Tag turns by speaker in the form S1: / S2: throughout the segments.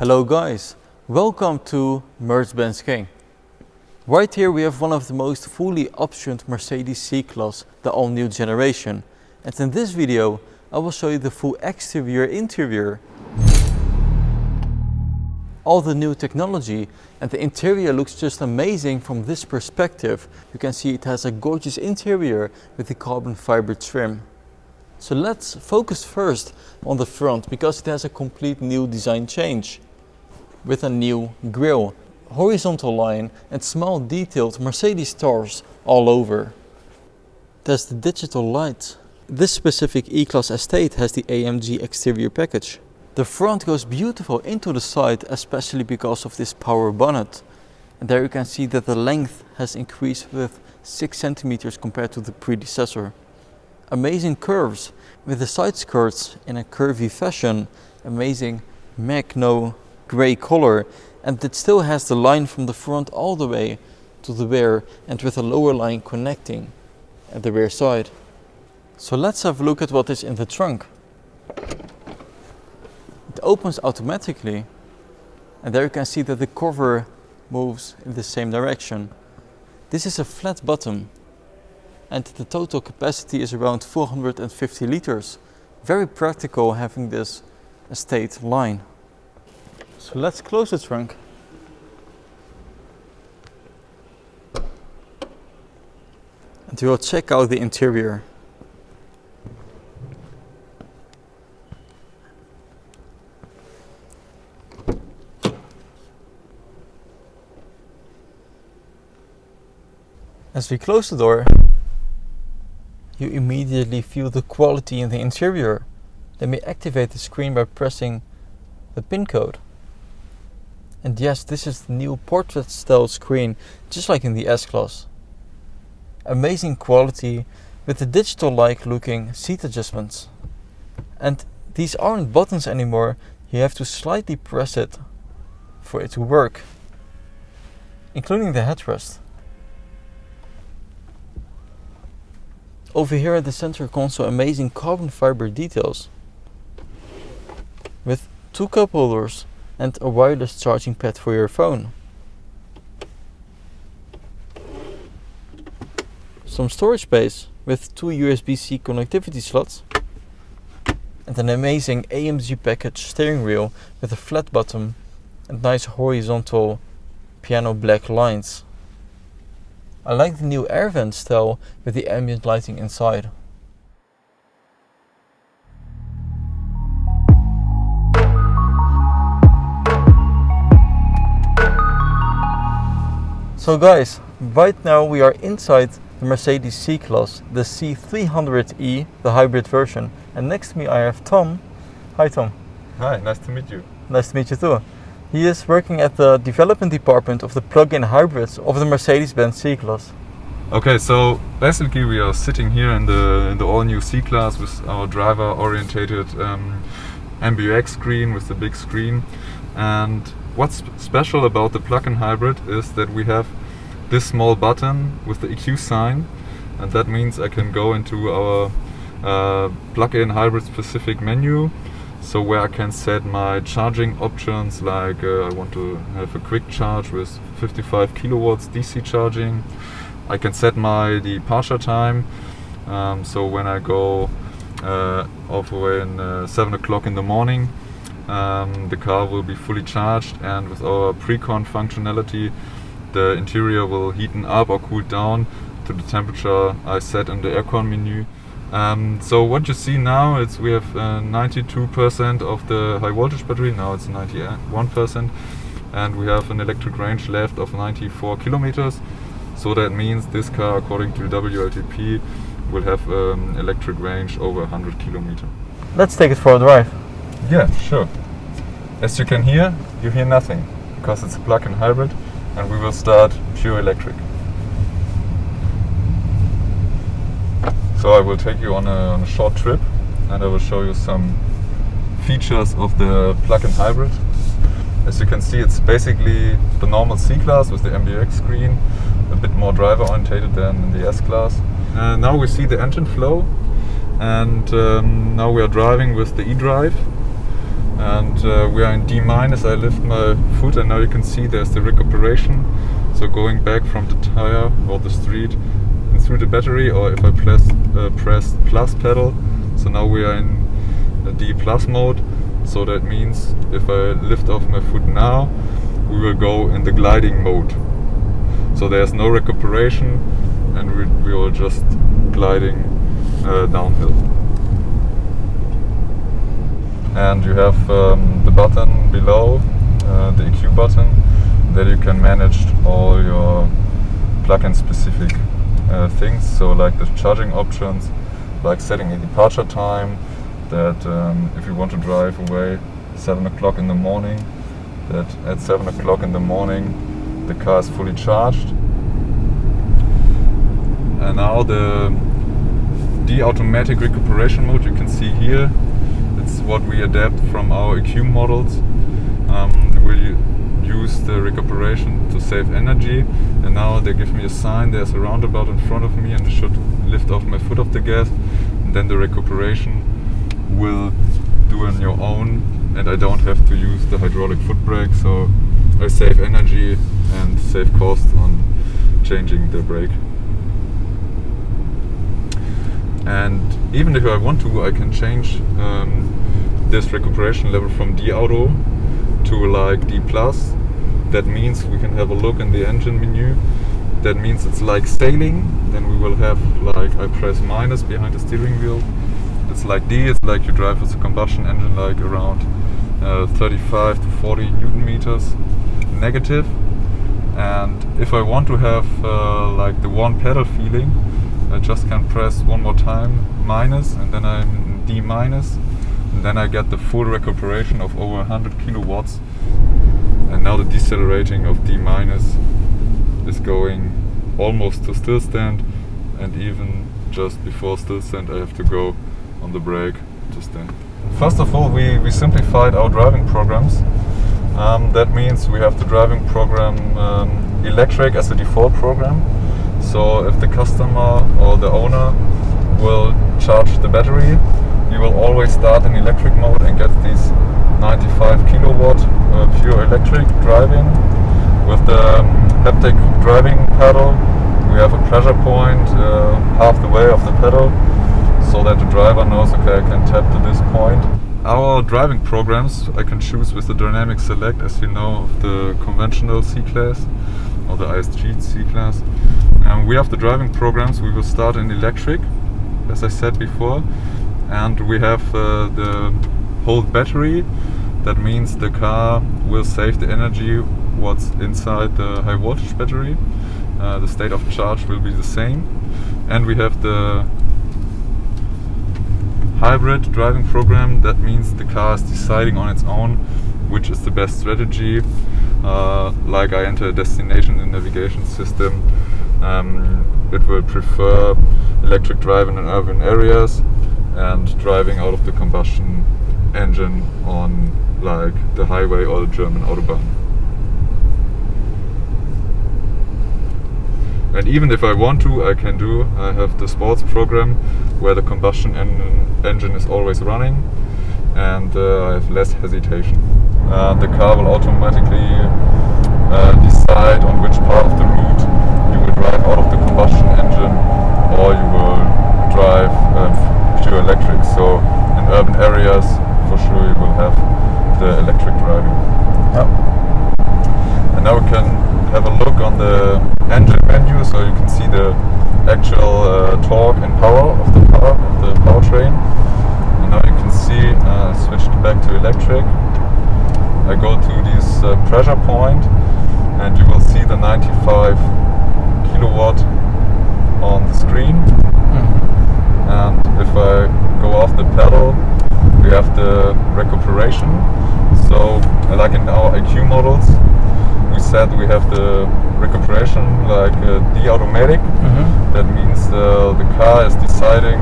S1: Hello guys, welcome to MercBenzKing. Right here we have one of the most fully optioned Mercedes C-Class, the all-new generation. And in this video I will show you the full exterior interior, all the new technology, and the interior looks just amazing from this perspective. You can see it has a gorgeous interior with the carbon fiber trim. So let's focus first on the front because it has a complete new design change. With a new grille, horizontal line and small detailed Mercedes stars all over. There's the digital light. This specific E-Class estate has the AMG exterior package. The front goes beautiful into the side, especially because of this power bonnet. And there you can see that the length has increased with 6 centimeters compared to the predecessor. Amazing curves with the side skirts in a curvy fashion. Amazing magno grey color, and it still has the line from the front all the way to the rear and with a lower line connecting at the rear side. So let's have a look at what is in the trunk. It opens automatically, and there you can see that the cover moves in the same direction. This is a flat bottom, and the total capacity is around 450 liters. Very practical having this estate line. So let's close the trunk. And we will check out the interior. As we close the door, you immediately feel the quality in the interior. Let me activate the screen by pressing the pin code. And yes, this is the new portrait style screen, just like in the S-Class. Amazing quality with the digital-like looking seat adjustments. And these aren't buttons anymore, you have to slightly press it for it to work. Including the headrest. Over here at the center console, amazing carbon fiber details. With 2 cup holders and a wireless charging pad for your phone. Some storage space with 2 USB-C connectivity slots. And an amazing AMG package steering wheel with a flat bottom and nice horizontal piano black lines. I like the new air vent style with the ambient lighting inside. So guys, right now we are inside the Mercedes C-Class, the C300e, the hybrid version. And next to me I have Tom. Hi Tom.
S2: Hi, nice to meet you.
S1: Nice to meet you too. He is working at the development department of the plug-in hybrids of the Mercedes-Benz C-Class.
S2: Okay, so basically we are sitting here in the all-new C-Class with our driver-orientated MBUX screen with the big screen. And what's special about the plug-in hybrid is that we have this small button with the EQ sign, and that means I can go into our plug-in hybrid specific menu. So where I can set my charging options, like I want to have a quick charge with 55 kilowatts DC charging. I can set my departure time, so when I go all the way in 7 o'clock in the morning, the car will be fully charged, and with our pre-con functionality the interior will heaten up or cool down to the temperature I set in the aircon menu. So what you see now is we have 92% of the high voltage battery, now it's 91%, and we have an electric range left of 94 kilometers. So that means this car, according to WLTP, will have electric range over 100 kilometers.
S1: Let's take it for a drive.
S2: Yeah, sure. As you can hear, you hear nothing, because it's a plug-in hybrid, and we will start pure electric. So I will take you on a short trip, and I will show you some features of the plug-in hybrid. As you can see, it's basically the normal C-Class with the MBUX screen, a bit more driver orientated than in the S-Class. Now we see the engine flow, and now we are driving with the eDrive. and we are in D-. I lift my foot and now you can see there's the recuperation. So going back from the tire or the street and through the battery, or if I press plus pedal, so now we are in a D+ mode. So that means if I lift off my foot now, we will go in the gliding mode. So there's no recuperation and we are just gliding downhill. And you have the button below, the EQ button, that you can manage all your plug-in specific things. So like the charging options, like setting a departure time, that if you want to drive away 7 o'clock in the morning, that at 7 o'clock in the morning the car is fully charged. And now the automatic recuperation mode you can see here, it's what we adapt from our EQ models. We use the recuperation to save energy, and now they give me a sign, there's a roundabout in front of me and I should lift off my foot off the gas, and then the recuperation will do on your own and I don't have to use the hydraulic foot brake, so I save energy and save cost on changing the brake. And even if I want to, I can change this recuperation level from D auto to like D+. That means we can have a look in the engine menu. That means it's like sailing. Then we will have, like, I press minus behind the steering wheel. It's like D, it's like you drive with a combustion engine, like around 35 to 40 Newton meters negative. And if I want to have like the one pedal feeling, I just can press one more time minus, and then I'm in D-, and then I get the full recuperation of over 100 kilowatts. And now the decelerating of D- is going almost to still stand, and even just before still stand I have to go on the brake to stand. First of all, we simplified our driving programs. That means we have the driving program electric as a default program. So if the customer or the owner will charge the battery, you will always start in electric mode and get these 95 kilowatt pure electric driving. With the haptic driving pedal, we have a pressure point half the way of the pedal, so that the driver knows, okay, I can tap to this point. Our driving programs I can choose with the dynamic select, as you know, of the conventional C-Class or the ISG C-Class. We have the driving programs. We will start in electric, as I said before, and we have the hold battery. That means the car will save the energy what's inside the high voltage battery. The state of charge will be the same. And we have the hybrid driving program. That means the car is deciding on its own which is the best strategy. Like I enter a destination in the navigation system, it will prefer electric driving in urban areas and driving out of the combustion engine on like the highway or the German Autobahn. And even if I want to, I can do. I have the sports program where the combustion engine is always running, and I have less hesitation. The car will automatically decide on which part of the route you will drive out of the combustion engine or you will drive pure electric. So in urban areas, for sure you will have the electric driving.
S1: Yep.
S2: And now we can have a look on the engine menu, so you can see the actual torque and power of the car, of the powertrain. And now you can see, switched back to electric. I go to this pressure point and you will see the 95 kilowatt on the screen. And if I go off the pedal, we have the recuperation. So like in our IQ models, we said we have the recuperation like D-automatic. That means the car is deciding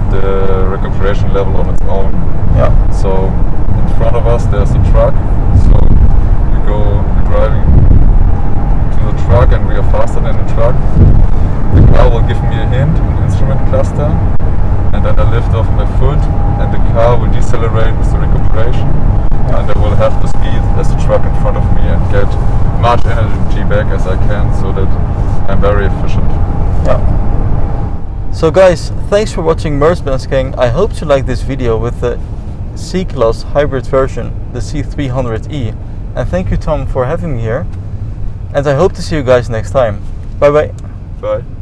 S2: the recuperation level on its own.
S1: Yeah.
S2: So in front of us there's a truck, so we're driving to the truck and we are faster than the truck. The car will give me a hint, an instrument cluster, and then I lift off my foot and the car will decelerate with the recuperation, and I will have the speed as the truck in front of me and get much energy back as I can, so that I'm very efficient.
S1: Yeah. So guys, thanks for watching MercBenzKing. I hope you liked this video with the C-Class hybrid version, the C300e. And thank you, Tom, for having me here. And I hope to see you guys next time. Bye bye.
S2: Bye.